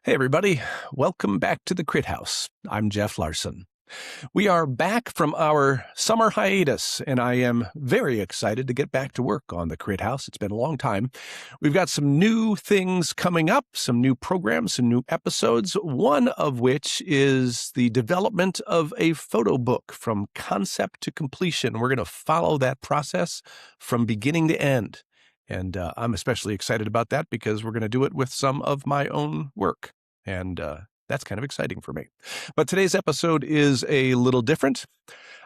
Hey, everybody. Welcome back to the Crit House. I'm Jeff Larson. We are back from our summer hiatus, and I am very excited to get back to work on the Crit House. It's been a long time. We've got some new things coming up, some new programs, some new episodes, one of which is the development of a photo book from concept to completion. We're going to follow that process from beginning to end. And I'm especially excited about that because we're going to do it with some of my own work. And that's kind of exciting for me. But today's episode is a little different.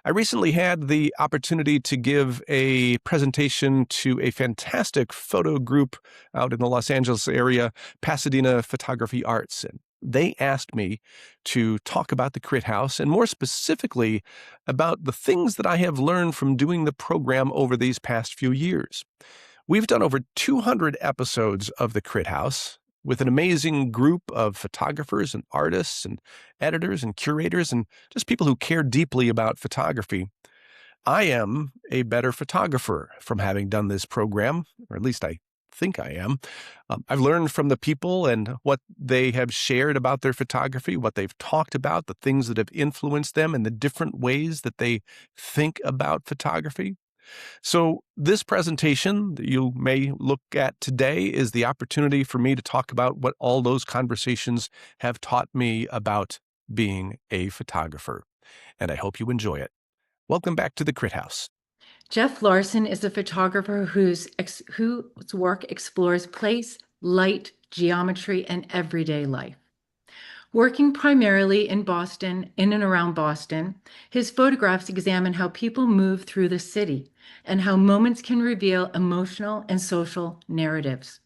I recently had the opportunity to give a presentation to a fantastic photo group out in the Los Angeles area, Pasadena Photography Arts. And they asked me to talk about the Crit House and more specifically about the things that I have learned from doing the program over these past few years. We've done over 200 episodes of the Crit House with an amazing group of photographers and artists and editors and curators and just people who care deeply about photography. I am a better photographer from having done this program, or at least I think I am. I've learned from the people and what they have shared about their photography, what they've talked about, the things that have influenced them, and the different ways that they think about photography. So this presentation that you may look at today is the opportunity for me to talk about what all those conversations have taught me about being a photographer. And I hope you enjoy it. Welcome back to the Crit House. Jeff Larson is a photographer whose work explores place, light, geometry, and everyday life. Working primarily in Boston, in and around Boston, his photographs examine how people move through the city and how moments can reveal emotional and social narratives.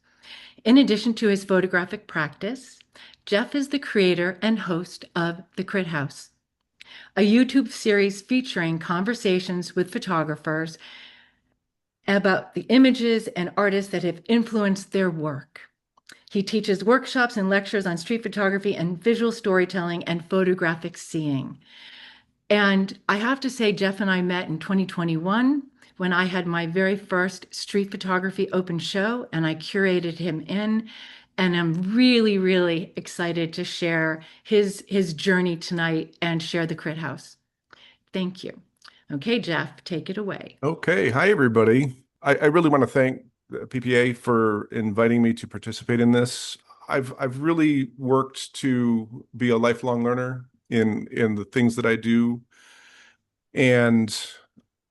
In addition to his photographic practice, Jeff is the creator and host of The Crit House, a YouTube series featuring conversations with photographers about the images and artists that have influenced their work. He teaches workshops and lectures on street photography and visual storytelling and photographic seeing. And I have to say, Jeff and I met in 2021 when I had my very first street photography open show, and I curated him in. And I'm really, really excited to share his journey tonight and share the Crit House. Thank you. Okay, Jeff, take it away. Okay. Hi, everybody. I really want to thank the PPA for inviting me to participate in this. I've really worked to be a lifelong learner in the things that I do. And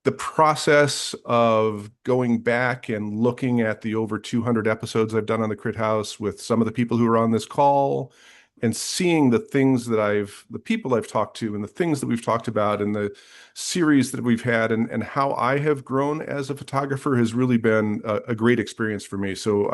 the process of going back and looking at the over 200 episodes I've done on the Crit House with some of the people who are on this call and seeing the things that the people I've talked to and the things that we've talked about and the series that we've had and how I have grown as a photographer has really been a great experience for me. So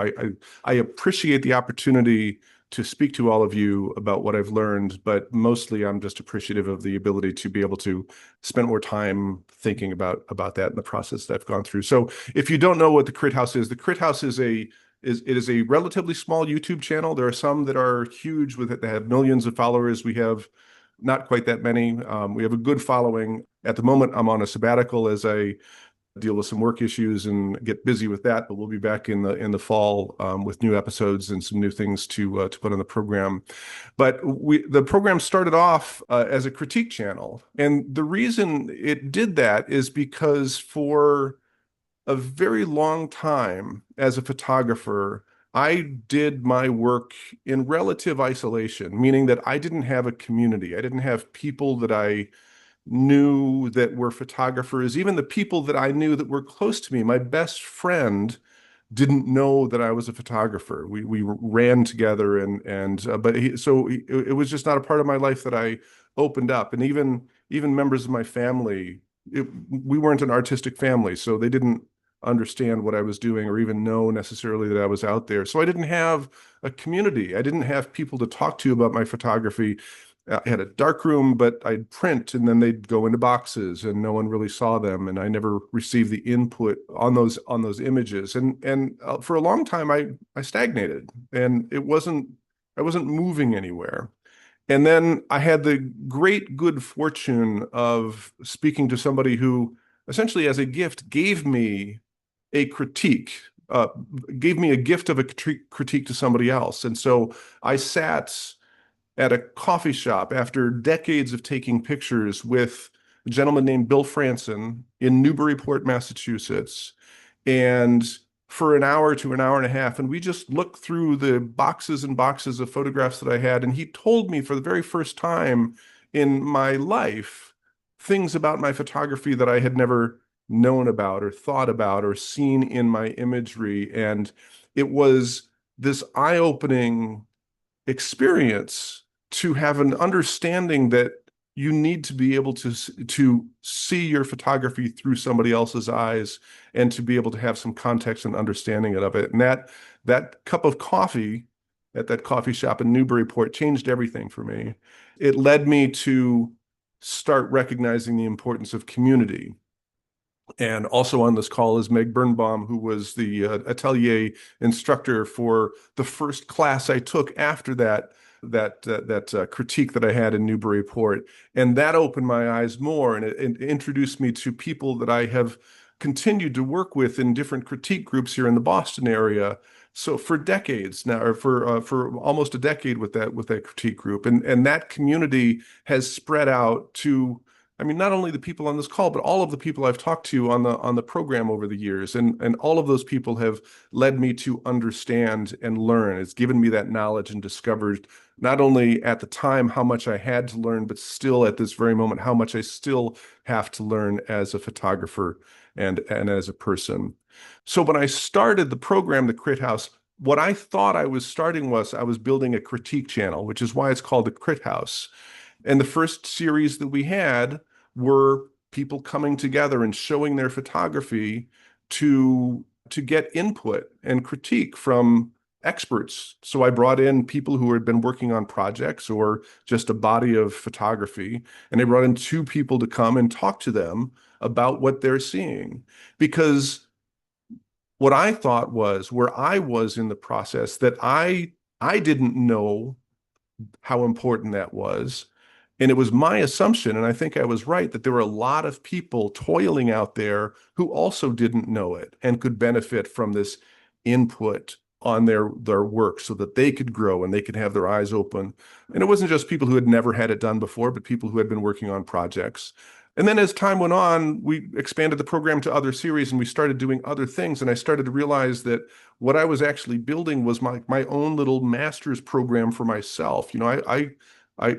I appreciate the opportunity to speak to all of you about what I've learned, but mostly I'm just appreciative of the ability to be able to spend more time thinking about that in the process that I've gone through. So if you don't know what the Crit House is, the Crit House is a relatively small YouTube channel. There are some that are huge that have millions of followers. We have not quite that many. We have a good following. At the moment, I'm on a sabbatical as I deal with some work issues and get busy with that, but we'll be back in the fall with new episodes and some new things to put on the program. But the program started off as a critique channel, and the reason it did that is because for a very long time as a photographer, I did my work in relative isolation, meaning that I didn't have a community. I didn't have people that I knew that were photographers. Even the people that I knew that were close to me, my best friend didn't know that I was a photographer. We ran together it was just not a part of my life that I opened up. And even members of my family, we weren't an artistic family, so they didn't understand what I was doing or even know necessarily that I was out there. So I didn't have a community. I didn't have people to talk to about my photography. I had a dark room, but I'd print and then they'd go into boxes and no one really saw them. And I never received the input on those images. And for a long time, I stagnated and I wasn't moving anywhere. And then I had the great good fortune of speaking to somebody who essentially as a gift gave me a critique, gave me a gift of a critique to somebody else. And so I sat at a coffee shop after decades of taking pictures with a gentleman named Bill Franson in Newburyport, Massachusetts, and for an hour to an hour and a half, and we just looked through the boxes and boxes of photographs that I had, and he told me for the very first time in my life things about my photography that I had never known about or thought about or seen in my imagery. And it was this eye-opening experience to have an understanding that you need to be able to see your photography through somebody else's eyes and to be able to have some context and understanding of it. And that cup of coffee at that coffee shop in Newburyport changed everything for me. It led me to start recognizing the importance of community. And also on this call is Meg Birnbaum, who was the atelier instructor for the first class I took after that critique that I had in Newburyport. And that opened my eyes more, and it introduced me to people that I have continued to work with in different critique groups here in the Boston area. So for decades now, or for almost a decade with that critique group, and that community has spread out to, I mean, not only the people on this call, but all of the people I've talked to on the program over the years, and all of those people have led me to understand and learn. It's given me that knowledge and discovered not only at the time how much I had to learn, but still at this very moment how much I still have to learn as a photographer and as a person. So when I started the program, the Crit House, what I thought I was starting was I was building a critique channel, which is why it's called the Crit House. And the first series that we had were people coming together and showing their photography to get input and critique from experts. So I brought in people who had been working on projects or just a body of photography, and I brought in two people to come and talk to them about what they're seeing. Because what I thought was where I was in the process, that I didn't know how important that was. And it was my assumption, and I think I was right, that there were a lot of people toiling out there who also didn't know it and could benefit from this input on their work so that they could grow and they could have their eyes open. And it wasn't just people who had never had it done before, but people who had been working on projects. And then as time went on, we expanded the program to other series and we started doing other things. And I started to realize that what I was actually building was my own little master's program for myself. You know, I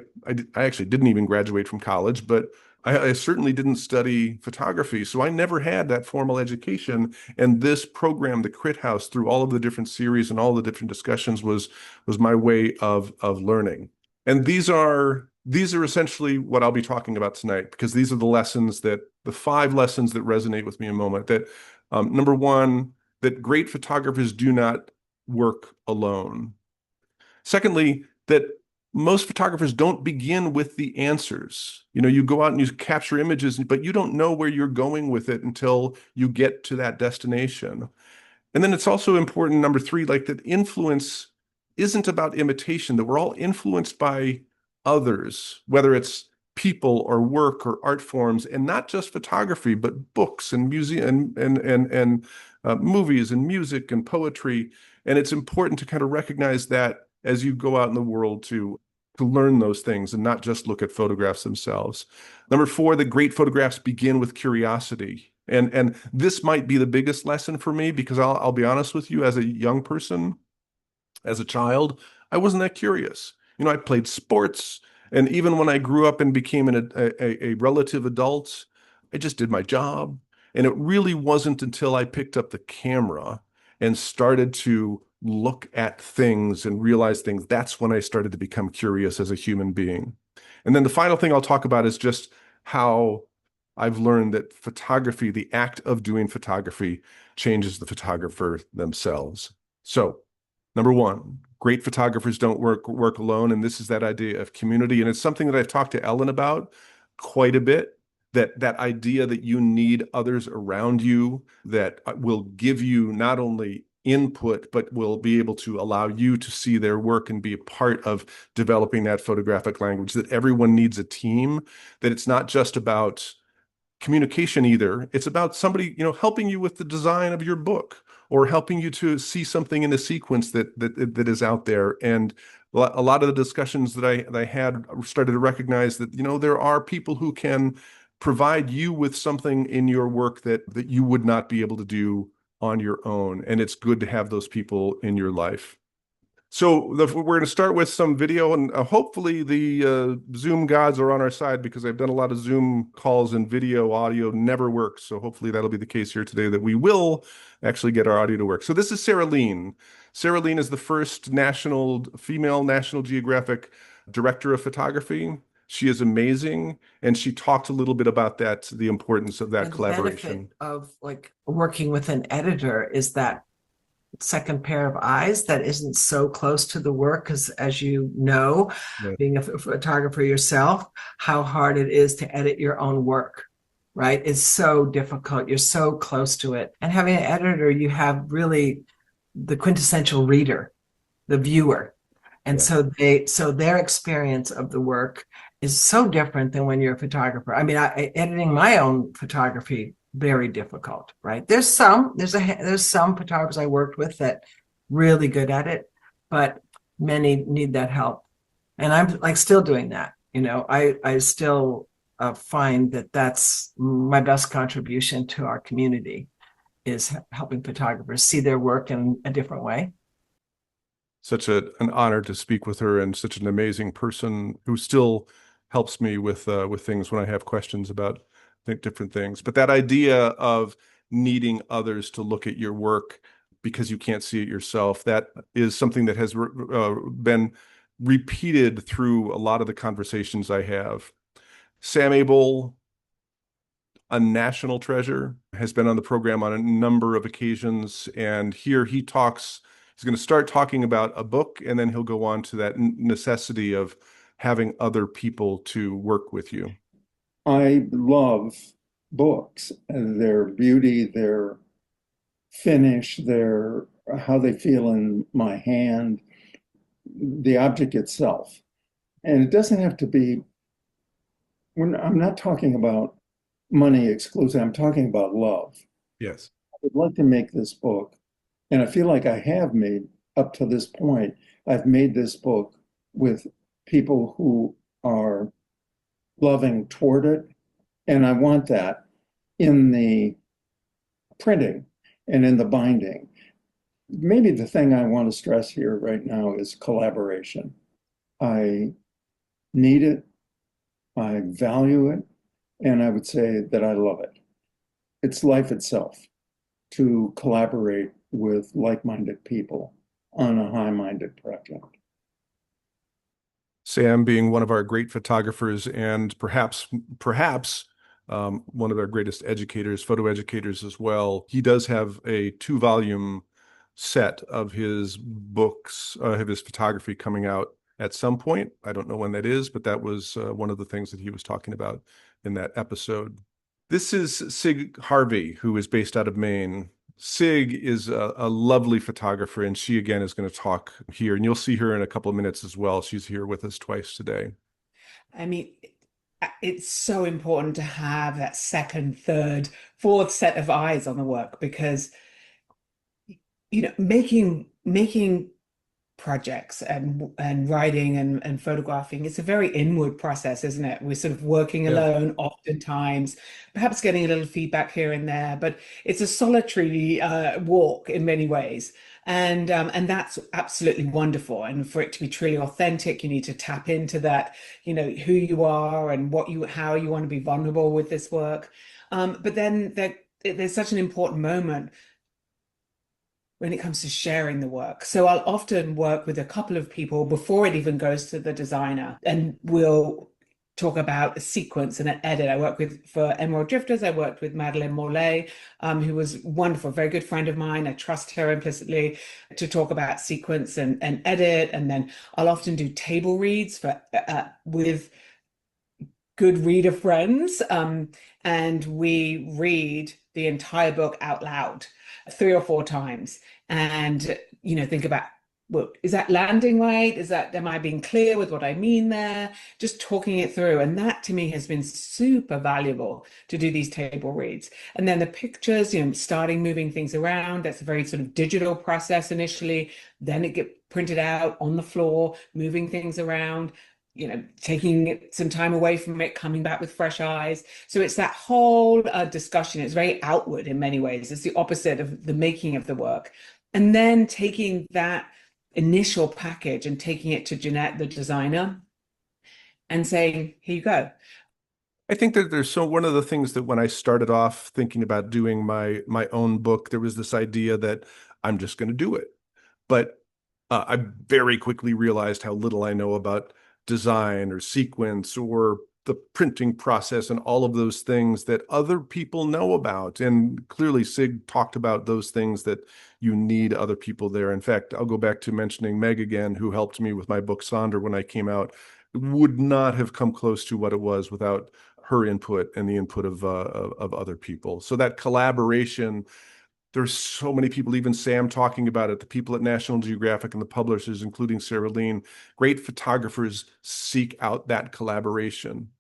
actually didn't even graduate from college, but I certainly didn't study photography. So I never had that formal education. And this program, the Crit House, through all of the different series and all the different discussions was my way of learning. And these are essentially what I'll be talking about tonight, because these are the 5 lessons that resonate with me a moment. That number one, that great photographers do not work alone. Secondly, that most photographers don't begin with the answers. You know, you go out and you capture images, but you don't know where you're going with it until you get to that destination. And then it's also important, number 3, like that influence isn't about imitation, that we're all influenced by others, whether it's people or work or art forms, and not just photography, but books and music and movies and music and poetry. And it's important to kind of recognize that as you go out in the world to learn those things and not just look at photographs themselves. Number 4, the great photographs begin with curiosity. And this might be the biggest lesson for me, because I'll be honest with you, as a young person, as a child, I wasn't that curious. You know, I played sports, and even when I grew up and became a relative adult, I just did my job. And it really wasn't until I picked up the camera and started to look at things and realize things, that's when I started to become curious as a human being. And then the final thing I'll talk about is just how I've learned that photography, the act of doing photography, changes the photographer themselves. So, number 1, great photographers don't work alone, and this is that idea of community. And it's something that I've talked to Ellen about quite a bit, that idea that you need others around you that will give you not only input, but will be able to allow you to see their work and be a part of developing that photographic language, that everyone needs a team, that it's not just about communication either. It's about somebody, you know, helping you with the design of your book or helping you to see something in a sequence that is out there. And a lot of the discussions that I had started to recognize that, there are people who can provide you with something in your work that you would not be able to do on your own. And it's good to have those people in your life. So we're going to start with some video, and hopefully the Zoom gods are on our side, because I've done a lot of Zoom calls and audio never works. So hopefully that'll be the case here today, that we will actually get our audio to work. So this is Sarah Lean. Sarah Lean is the first female National Geographic director of photography. She is amazing, and she talked a little bit about that, the importance of that And collaboration. the benefit of like working with an editor is that second pair of eyes that isn't so close to the work, because as you know, Yeah. being a photographer yourself, how hard it is to edit your own work, right? It's so difficult. You're so close to it. And having an editor, you have really the quintessential reader, the viewer. And Yeah. so their experience of the work is so different than when you're a photographer. I mean, editing my own photography, very difficult, right? There's some photographers I worked with that really good at it, but many need that help. And I'm like still doing that. I still find that that's my best contribution to our community, is helping photographers see their work in a different way. Such an honor to speak with her, and such an amazing person who still helps me with things when I have questions about different things. But that idea of needing others to look at your work because you can't see it yourself, that is something that has been repeated through a lot of the conversations I have. Sam Abel, a national treasure, has been on the program on a number of occasions, and here he's going to start talking about a book, and then he'll go on to that necessity of having other people to work with you. I love books and their beauty, their finish, their how they feel in my hand, the object itself. And it doesn't have to be, I'm not talking about money exclusive, I'm talking about love. Yes. I would like to make this book, and I feel like I have made, up to this point, I've made this book with people who are loving toward it. And I want that in the printing and in the binding. Maybe the thing I want to stress here right now is collaboration. I need it, I value it, and I would say that I love it. It's life itself to collaborate with like-minded people on a high-minded project. Sam, being one of our great photographers, and perhaps one of our greatest educators, photo educators as well, he does have a 2-volume set of his books, of his photography coming out at some point. I don't know when that is, but that was one of the things that he was talking about in that episode. This is Sig Harvey, who is based out of Maine. Sig is a lovely photographer, and she again is going to talk here, and you'll see her in a couple of minutes as well. She's here with us twice today. I mean, it's so important to have that second, third, fourth set of eyes on the work, because making projects and writing and photographing, it's a very inward process, isn't it? We're sort of working alone oftentimes, perhaps getting a little feedback here and there, but it's a solitary walk in many ways. And that's absolutely wonderful. And for it to be truly authentic, you need to tap into that, who you are and how you want to be vulnerable with this work. But then there's such an important moment when it comes to sharing the work. So I'll often work with a couple of people before it even goes to the designer, and we'll talk about a sequence and an edit. I work for Emerald Drifters, I worked with Madeleine Morlaix, who was wonderful, very good friend of mine. I trust her implicitly to talk about sequence and edit. And then I'll often do table reads with good reader friends. And we read the entire book out loud 3 or 4 times, and think about, well, is that landing right? Am I being clear with what I mean there? Just talking it through. And that to me has been super valuable to do these table reads. And then the pictures, starting moving things around. That's a very sort of digital process initially. Then printed out on the floor, moving things around, taking some time away from it, coming back with fresh eyes. So it's that whole discussion. It's very outward in many ways. It's the opposite of the making of the work. And then taking that initial package and taking it to Jeanette, the designer, and saying, here you go. I think that one of the things that when I started off thinking about doing my own book, there was this idea that I'm just going to do it. But I very quickly realized how little I know about design or sequence or the printing process and all of those things that other people know about. And clearly Sig talked about those things that you need other people there. In fact, I'll go back to mentioning Meg again, who helped me with my book Sonder when I came out. It would not have come close to what it was without her input and the input of other people. So that collaboration, there's so many people, even Sam talking about it, the people at National Geographic and the publishers, including Sarah Lean, great photographers seek out that collaboration.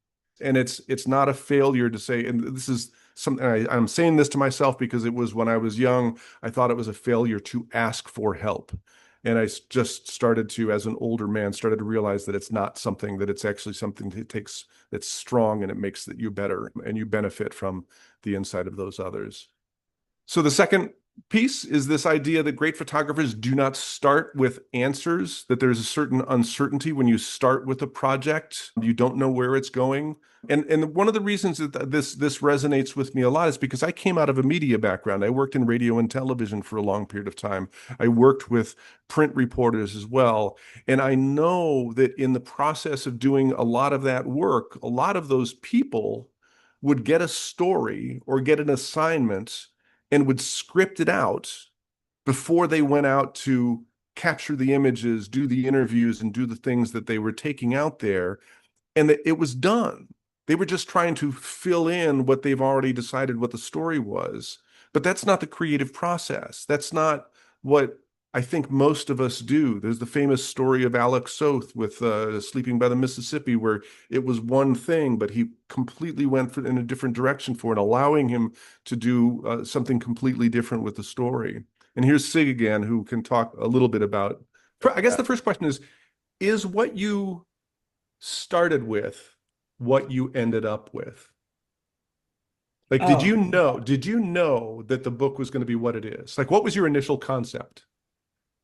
And it's not a failure to say, and this is something I'm saying this to myself because it was when I was young, I thought it was a failure to ask for help. And I just started to, as an older man, started to realize that it's not something, that it's actually something that takes, that's strong, and it makes that you better and you benefit from the insight of those others. So the second piece is this idea that great photographers do not start with answers, that there's a certain uncertainty when you start with a project. You don't know where it's going. And one of the reasons that this resonates with me a lot is because I came out of a media background. I worked in radio and television for a long period of time. I worked with print reporters as well. And I know that in the process of doing a lot of that work, a lot of those people would get a story or get an assignment and would script it out before they went out to capture the images, do the interviews, and do the things that they were taking out there. And that it was done. They were just trying to fill in what they've already decided what the story was. But that's not the creative process. That's not what I think most of us do. There's the famous story of Alex Soth with Sleeping by the Mississippi, where it was one thing, but he completely went in a different direction for it, allowing him to do something completely different with the story. And here's Sig again, who can talk a little bit about, I guess the first question is what you started with what you ended up with? Like, did you know that the book was going to be what it is? Like, what was your initial concept?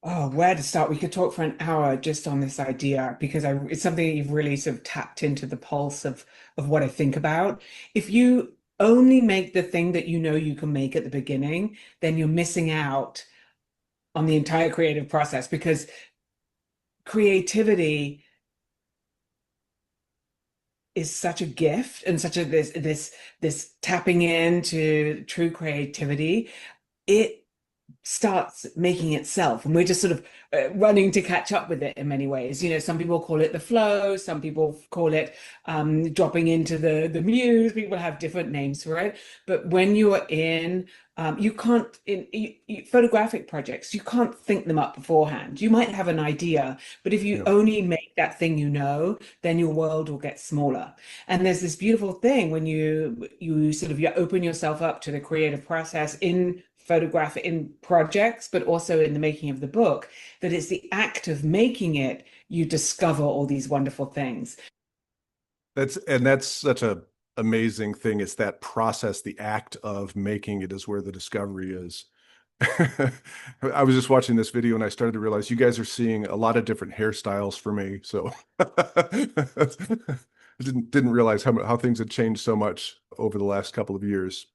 Oh, where to start? We could talk for an hour just on this idea because it's something that you've really sort of tapped into the pulse of what I think about. If you only make the thing that you know you can make at the beginning, then you're missing out on the entire creative process, because creativity is such a gift and such a this tapping into true creativity. It starts making itself, and we're just sort of running to catch up with it in many ways. Some people call it the flow, some people call it dropping into the muse. People have different names for it, but when you are in you can't photographic projects, you can't think them up beforehand. You might have an idea, but if you only make that thing, then your world will get smaller. And there's this beautiful thing when you sort of, you open yourself up to the creative process in photograph, in projects, but also in the making of the book, that it's the act of making it, you discover all these wonderful things. That's such a amazing thing. It's that process, the act of making it is where the discovery is. I was just watching this video and I started to realize you guys are seeing a lot of different hairstyles for me. So I didn't realize how things had changed so much over the last couple of years.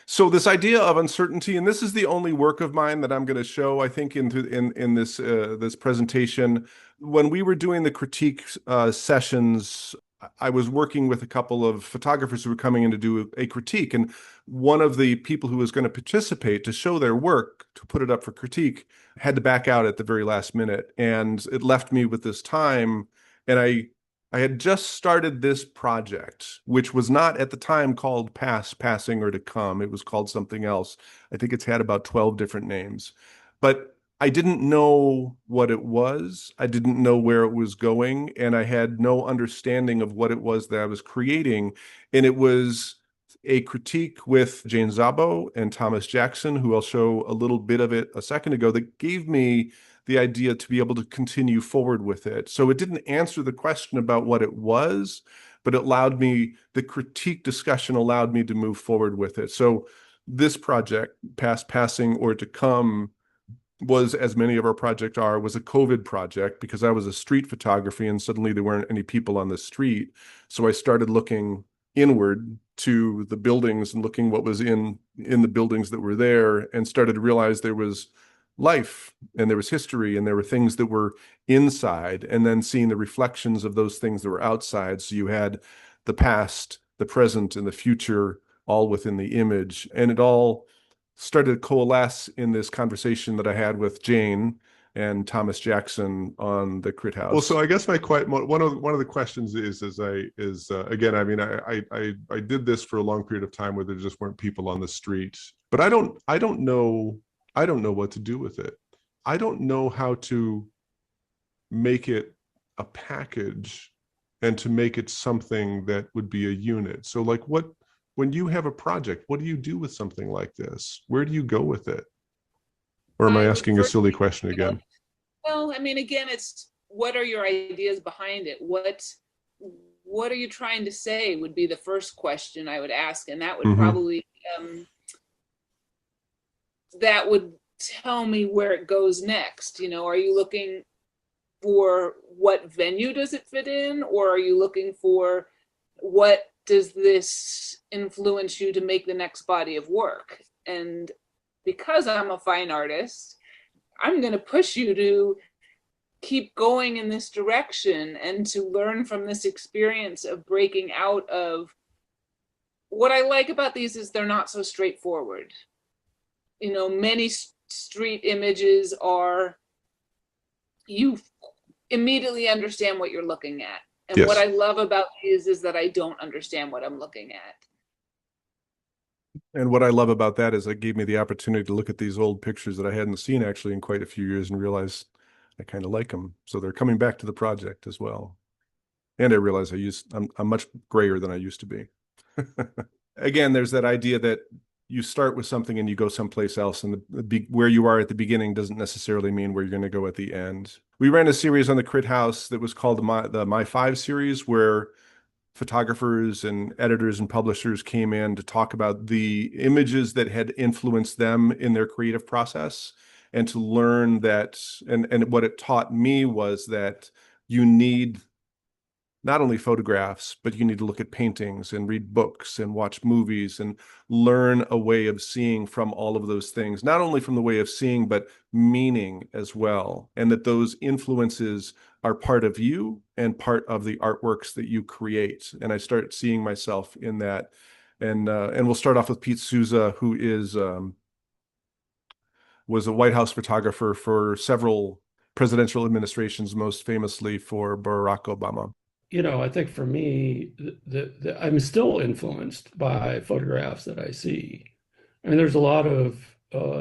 So this idea of uncertainty, and this is the only work of mine that I'm going to show, I think, in this presentation. When we were doing the critique sessions, I was working with a couple of photographers who were coming in to do a critique, and one of the people who was going to participate to show their work, to put it up for critique, had to back out at the very last minute, and it left me with this time. And I had just started this project, which was not at the time called Passing, or To Come. It was called something else. I think it's had about 12 different names, but I didn't know what it was. I didn't know where it was going, and I had no understanding of what it was that I was creating. And it was a critique with Jane Szabo and Thomas Jackson, who I'll show a little bit of it a second ago, that gave me the idea to be able to continue forward with it. So it didn't answer the question about what it was, but it allowed me, the critique discussion allowed me to move forward with it. So this project, Past, Passing, or To Come, was, as many of our projects are, was a COVID project because I was a street photography and suddenly there weren't any people on the street. So I started looking inward to the buildings and looking what was in the buildings that were there, and started to realize there was life and there was history and there were things that were inside, and then seeing the reflections of those things that were outside. So you had the past, the present, and the future all within the image. And it all started to coalesce in this conversation that I had with Jane and Thomas Jackson on the Crit House. Well, so I guess one of the questions is again, I mean, I did this for a long period of time where there just weren't people on the street, but I don't know what to do with it. I don't know how to make it a package and to make it something that would be a unit. So like when you have a project, what do you do with something like this? Where do you go with it? Or am I asking a silly question again? Well, I mean, again, it's what are your ideas behind it? What are you trying to say would be the first question I would ask. And that would probably, that would tell me where it goes next. You know, are you looking for what venue does it fit in? Or are you looking for what does this influence you to make the next body of work? And because I'm a fine artist, I'm going to push you to keep going in this direction and to learn from this experience of breaking out of. What I like about these is they're not so straightforward. You know, many street images are, you immediately understand what you're looking at. And Yes. What I love about these is that I don't understand what I'm looking at. And what I love about that is it gave me the opportunity to look at these old pictures that I hadn't seen actually in quite a few years and realize I kind of like them. So they're coming back to the project as well. And I realize I'm much grayer than I used to be. Again, there's that idea that you start with something and you go someplace else, and where you are at the beginning doesn't necessarily mean where you're going to go at the end. We ran a series on the Crit House that was called the My Five series, where photographers and editors and publishers came in to talk about the images that had influenced them in their creative process, and to learn that, and what it taught me was that you need not only photographs, but you need to look at paintings and read books and watch movies and learn a way of seeing from all of those things, not only from the way of seeing, but meaning as well. And that those influences are part of you and part of the artworks that you create. And I start seeing myself in that. And we'll start off with Pete Souza, who was a White House photographer for several presidential administrations, most famously for Barack Obama. You know, I think for me, I'm still influenced by photographs that I see. I mean, there's a lot of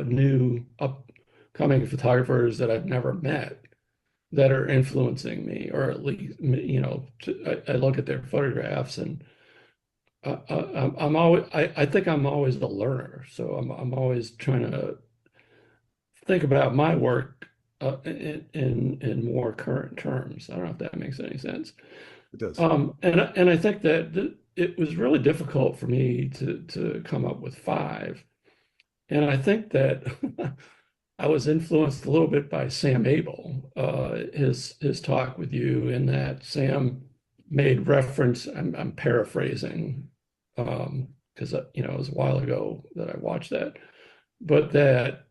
new upcoming photographers that I've never met that are influencing me, or at least, you know, I look at their photographs and I'm always, I think I'm always a learner. So I'm always trying to think about my work in more current terms. I don't know if that makes any sense. It does. And I think that it was really difficult for me to come up with five. And I think that I was influenced a little bit by Sam Abel, his talk with you, in that Sam made reference, I'm paraphrasing, because you know, it was a while ago that I watched that, but that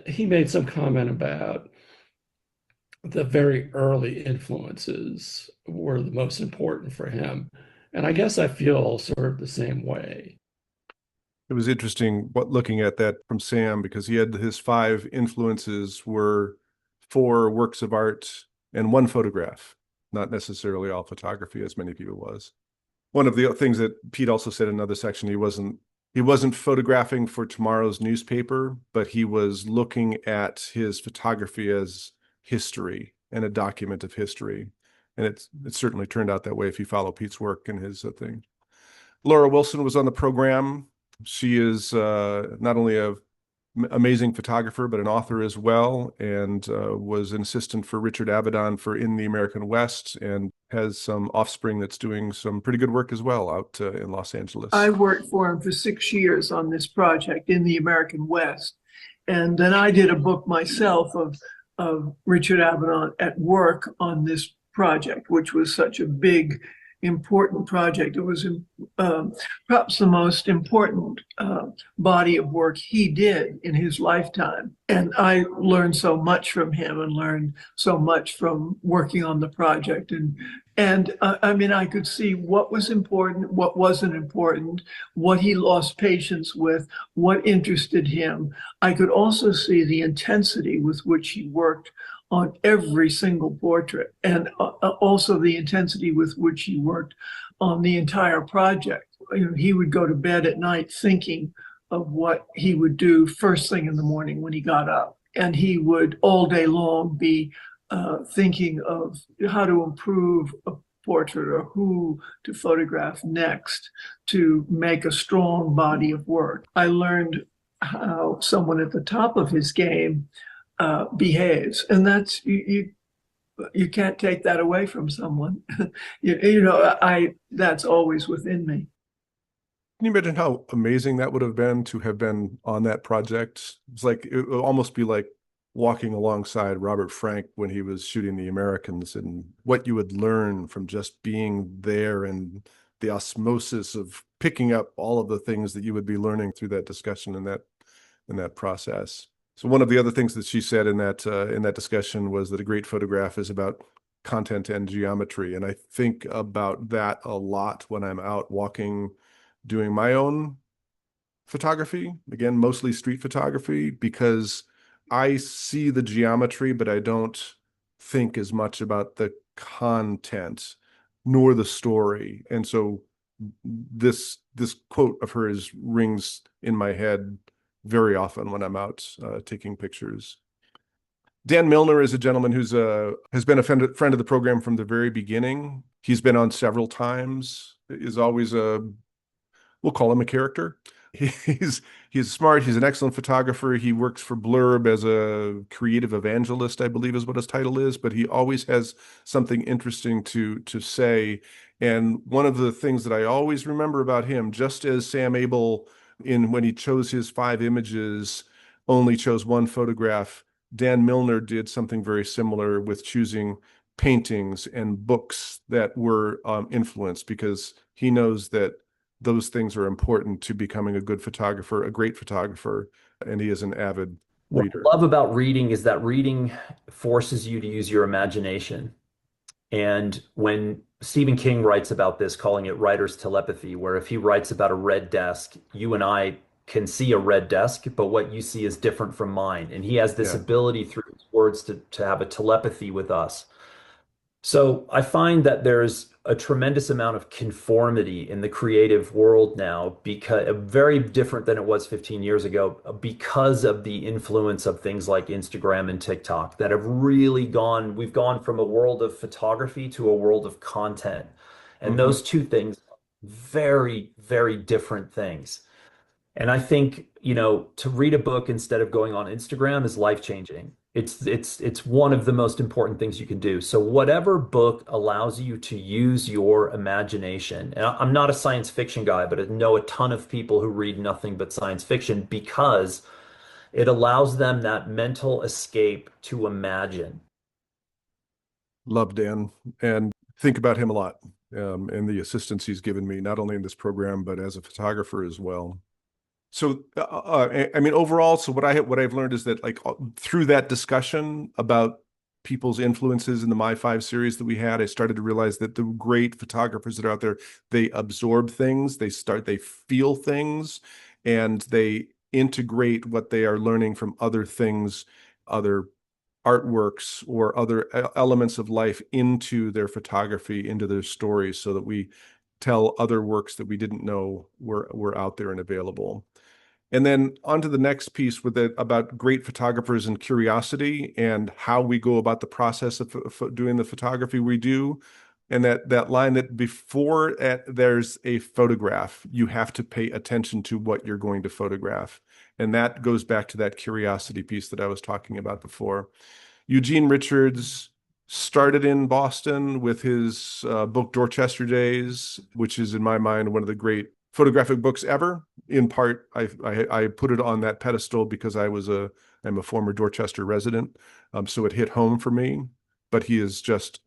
he made some comment about the very early influences were the most important for him. And I guess I feel sort of the same way. It was interesting looking at that from Sam, because he had his five influences were 4 works of art and 1 photograph, not necessarily all photography, as many people was. One of the things that Pete also said in another section, he wasn't photographing for tomorrow's newspaper, but he was looking at his photography as history and a document of history. And it certainly turned out that way if you follow Pete's work and his thing. Laura Wilson was on the program. She is not only a amazing photographer, but an author as well, and was an assistant for Richard Avedon for In the American West, and has some offspring that's doing some pretty good work as well out in Los Angeles. I worked for him for 6 years on this project in the American West. And then I did a book myself of Richard Avedon at work on this project, which was such a big, important project. It was perhaps the most important body of work he did in his lifetime. And I learned so much from him and learned so much from working on the project. And I mean, I could see what was important, what wasn't important, what he lost patience with, what interested him. I could also see the intensity with which he worked on every single portrait, and also the intensity with which he worked on the entire project. You know, he would go to bed at night thinking of what he would do first thing in the morning when he got up. And he would all day long be thinking of how to improve a portrait or who to photograph next to make a strong body of work. I learned how someone at the top of his game behaves, and that's you can't take that away from someone. That's always within me. Can you imagine how amazing that would have been to have been on that project? It's like it would almost be like walking alongside Robert Frank when he was shooting The Americans, and what you would learn from just being there and the osmosis of picking up all of the things that you would be learning through that discussion and that process. So one of the other things that she said in that discussion was that a great photograph is about content and geometry. And I think about that a lot when I'm out walking, doing my own photography, again, mostly street photography, because I see the geometry, but I don't think as much about the content nor the story. And so this quote of hers rings in my head very often when I'm out taking pictures. Dan Milner is a gentleman who's has been a friend of the program from the very beginning. He's been on several times, is always we'll call him a character. He's smart. He's an excellent photographer. He works for Blurb as a creative evangelist, I believe is what his title is, but he always has something interesting to say. And one of the things that I always remember about him, just as Sam Abel, when he chose his 5 images, only chose one photograph, Dan Milner did something very similar with choosing paintings and books that were influenced, because he knows that those things are important to becoming a good photographer, a great photographer, and he is an avid reader. What I love about reading is that reading forces you to use your imagination. And when Stephen King writes about this, calling it writer's telepathy, where if he writes about a red desk, you and I can see a red desk, but what you see is different from mine. And he has this ability through his words to have a telepathy with us. So I find that there's a tremendous amount of conformity in the creative world now, because very different than it was 15 years ago, because of the influence of things like Instagram and TikTok that have really we've gone from a world of photography to a world of content. And those two things are very, very different things. And I think, to read a book instead of going on Instagram is life-changing. It's one of the most important things you can do. So whatever book allows you to use your imagination, and I'm not a science fiction guy, but I know a ton of people who read nothing but science fiction because it allows them that mental escape to imagine. Love Dan and think about him a lot, and the assistance he's given me, not only in this program, but as a photographer as well. So, I mean, overall, so what I've learned is that, like, through that discussion about people's influences in the My 5 series that we had, I started to realize that the great photographers that are out there, they absorb things, they feel things, and they integrate what they are learning from other things, other artworks or other elements of life into their photography, into their stories, so that we tell other works that we didn't know were out there and available. And then on to the next piece about great photographers and curiosity and how we go about the process of doing the photography we do. And that line that before there's a photograph, you have to pay attention to what you're going to photograph. And that goes back to that curiosity piece that I was talking about before. Eugene Richards started in Boston with his book Dorchester Days, which is in my mind one of the great photographic books ever. In part, I put it on that pedestal because I'm a former Dorchester resident, so it hit home for me. But he is just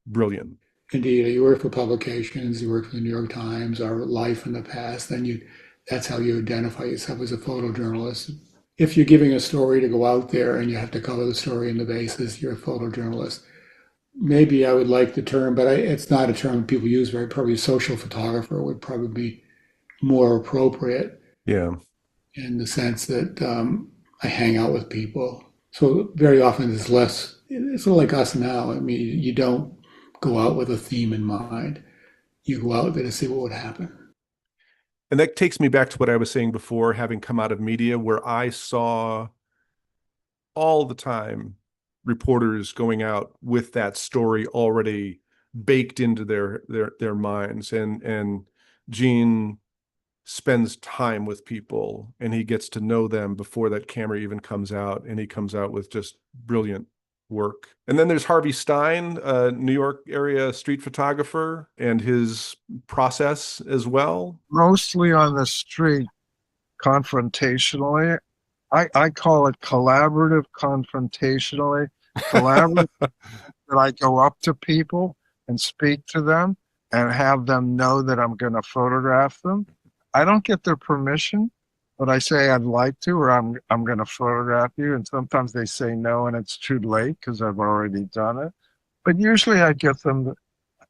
brilliant. Indeed, you work for publications, you work for the New York Times, or Life in the past, that's how you identify yourself as a photojournalist. If you're giving a story to go out there and you have to cover the story in the basis, you're a photojournalist. Maybe I would like the term, but it's not a term people use very probably. Social photographer would probably be more appropriate. Yeah. In the sense that I hang out with people. So very often it's sort of like us now. I mean, you don't go out with a theme in mind. You go out there to see what would happen. And that takes me back to what I was saying before, having come out of media, where I saw all the time reporters going out with that story already baked into their minds. And Gene spends time with people and he gets to know them before that camera even comes out, and he comes out with just brilliant work. And then there's Harvey Stein, a New York area street photographer, and his process as well. Mostly on the street, confrontationally. I call it collaborative confrontationally. Collaborative that I go up to people and speak to them and have them know that I'm going to photograph them. I don't get their permission, but I say I'd like to, or I'm going to photograph you. And sometimes they say no, and it's too late because I've already done it. But usually I get them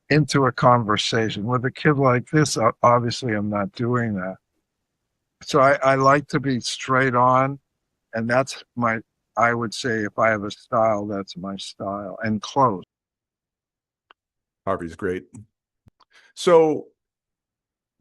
into a conversation. With a kid like this, obviously I'm not doing that. So I like to be straight on, and that's I would say if I have a style, that's my style, and close. Harvey's great. So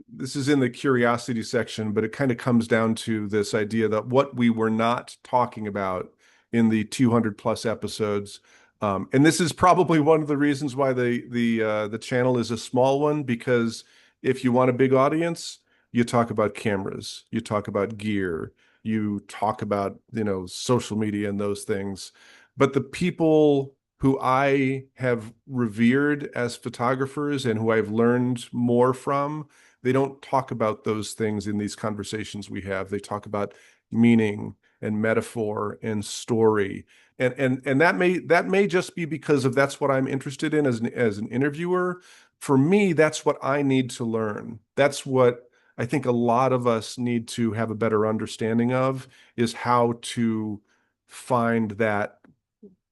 this is in the curiosity section, but it kind of comes down to this idea that what we were not talking about in the 200 plus episodes. And this is probably one of the reasons why the channel is a small one, because if you want a big audience, you talk about cameras, you talk about gear, you talk about, social media and those things. But the people who I have revered as photographers and who I've learned more from, they don't talk about those things in these conversations we have. They talk about meaning and metaphor and story. And that may just be because of that's what I'm interested in as an interviewer. For me, that's what I need to learn. That's what I think a lot of us need to have a better understanding of, is how to find that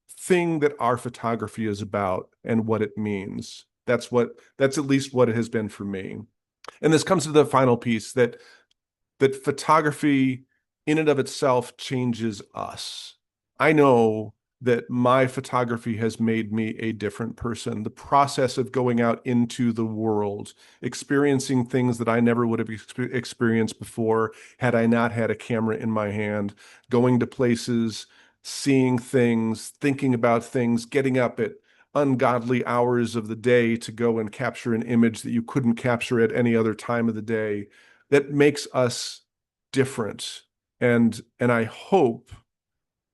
thing that our photography is about and what it means. That's at least what it has been for me. And this comes to the final piece, that photography in and of itself changes us. I know that my photography has made me a different person. The process of going out into the world, experiencing things that I never would have experienced before had I not had a camera in my hand, going to places, seeing things, thinking about things, getting up at ungodly hours of the day to go and capture an image that you couldn't capture at any other time of the day, that makes us different. And I hope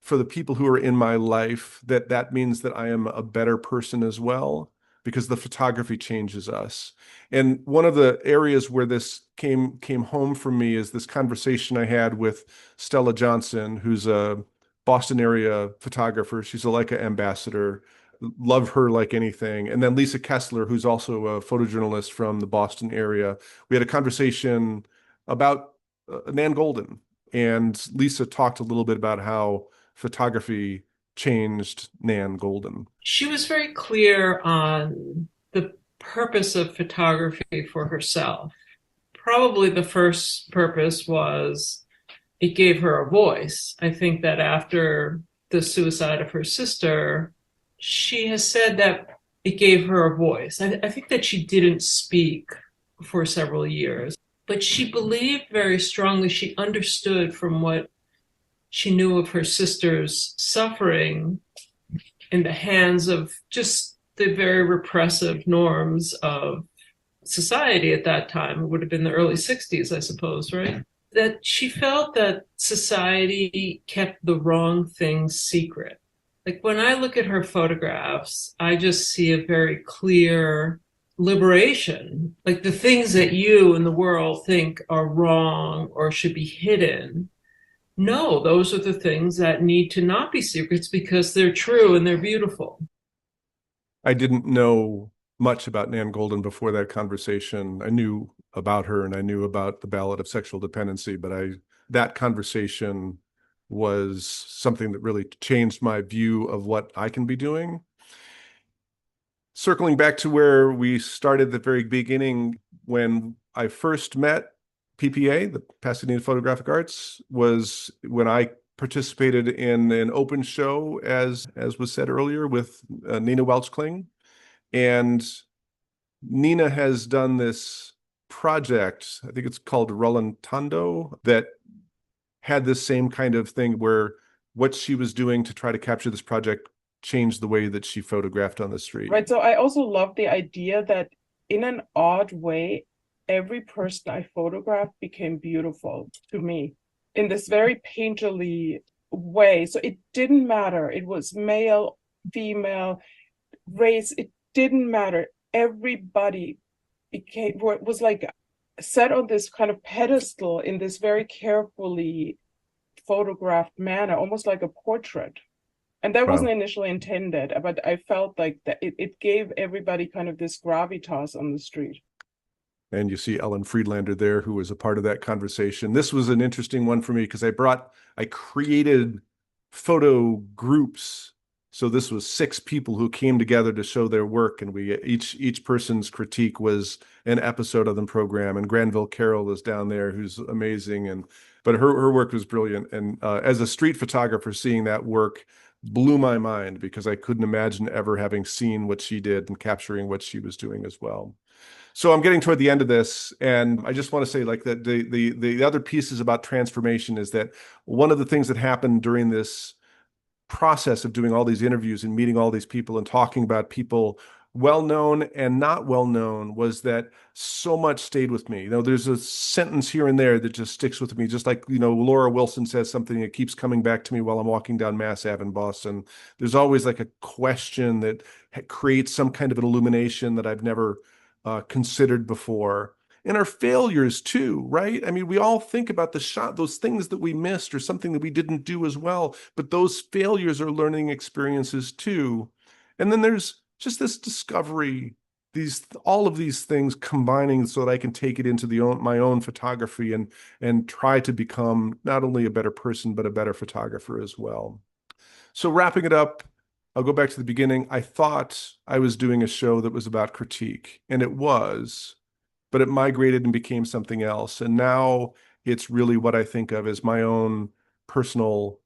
for the people who are in my life that means that I am a better person as well, because the photography changes us. And one of the areas where this came home for me is this conversation I had with Stella Johnson, who's a Boston area photographer. She's a Leica ambassador. Love her like anything. And then Lisa Kessler, who's also a photojournalist from the Boston area. We had a conversation about Nan Golden, and Lisa talked a little bit about how photography changed Nan Golden. She was very clear on the purpose of photography for herself. Probably the first purpose was it gave her a voice. I think that after the suicide of her sister, she has said that it gave her a voice. I think that she didn't speak for several years, but she believed very strongly, she understood from what she knew of her sister's suffering in the hands of just the very repressive norms of society at that time. It would have been the early 60s, I suppose, right? that she felt that society kept the wrong things secret. Like when I look at her photographs, I just see a very clear liberation. Like the things that you in the world think are wrong or should be hidden. No, those are the things that need to not be secrets because they're true and they're beautiful. I didn't know much about Nan Golden before that conversation. I knew about her and I knew about the Ballad of Sexual Dependency, but that conversation was something that really changed my view of what I can be doing. Circling back to where we started at the very beginning, when I first met PPA, the Pasadena Photographic Arts, was when I participated in an open show, as was said earlier, with Nina Welch-Kling. And Nina has done this project, I think it's called Rolantando, that had this same kind of thing where what she was doing to try to capture this project changed the way that she photographed on the street. Right. So I also love the idea that in an odd way, every person I photographed became beautiful to me in this very painterly way. So it didn't matter. It was male, female, race. It didn't matter. Everybody was like set on this kind of pedestal in this very carefully photographed manner, almost like a portrait. And that wasn't initially intended, but I felt like that it gave everybody kind of this gravitas on the street. And you see Ellen Friedlander there, who was a part of that conversation. This was an interesting one for me because I created photo groups. So this was 6 people who came together to show their work, and we each person's critique was an episode of the program. And Granville Carroll is down there, who's amazing, but her work was brilliant. And as a street photographer, seeing that work blew my mind because I couldn't imagine ever having seen what she did and capturing what she was doing as well. So I'm getting toward the end of this, and I just want to say, like, that the other pieces about transformation is that one of the things that happened during this process of doing all these interviews and meeting all these people and talking about people well known and not well known was that so much stayed with me. There's a sentence here and there that just sticks with me, just like, Laura Wilson says something that keeps coming back to me while I'm walking down Mass Ave in Boston. There's always like a question that creates some kind of an illumination that I've never considered before. And our failures too, right? I mean, we all think about those things that we missed or something that we didn't do as well, but those failures are learning experiences too. And then there's just this discovery, all of these things combining so that I can take it into my own photography and try to become not only a better person, but a better photographer as well. So wrapping it up, I'll go back to the beginning. I thought I was doing a show that was about critique, and it was, but it migrated and became something else. And now it's really what I think of as my own personal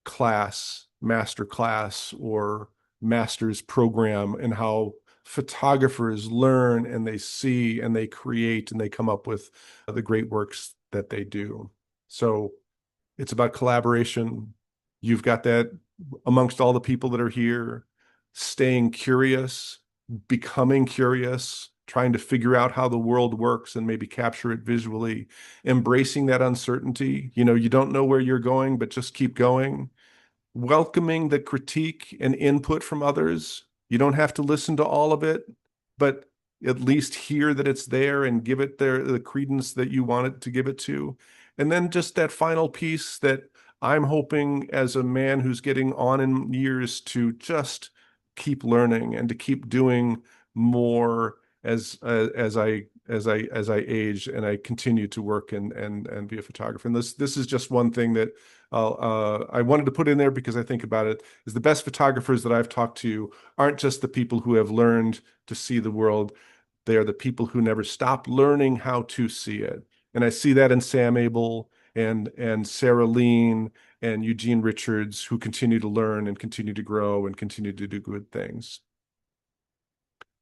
class, master class, or master's program, and how photographers learn and they see and they create and they come up with the great works that they do. So it's about collaboration. You've got that amongst all the people that are here, staying curious, becoming curious, trying to figure out how the world works and maybe capture it visually, embracing that uncertainty. You don't know where you're going, but just keep going. Welcoming the critique and input from others. You don't have to listen to all of it, but at least hear that it's there and give it the credence that you want it to give it to. And then just that final piece that I'm hoping, as a man who's getting on in years, to just keep learning and to keep doing more as I age and I continue to work and be a photographer. And this is just one thing that I wanted to put in there because I think about it is the best photographers that I've talked to aren't just the people who have learned to see the world. They are the people who never stop learning how to see it. And I see that in Sam Abel and Sarah Lean and Eugene Richards, who continue to learn and continue to grow and continue to do good things.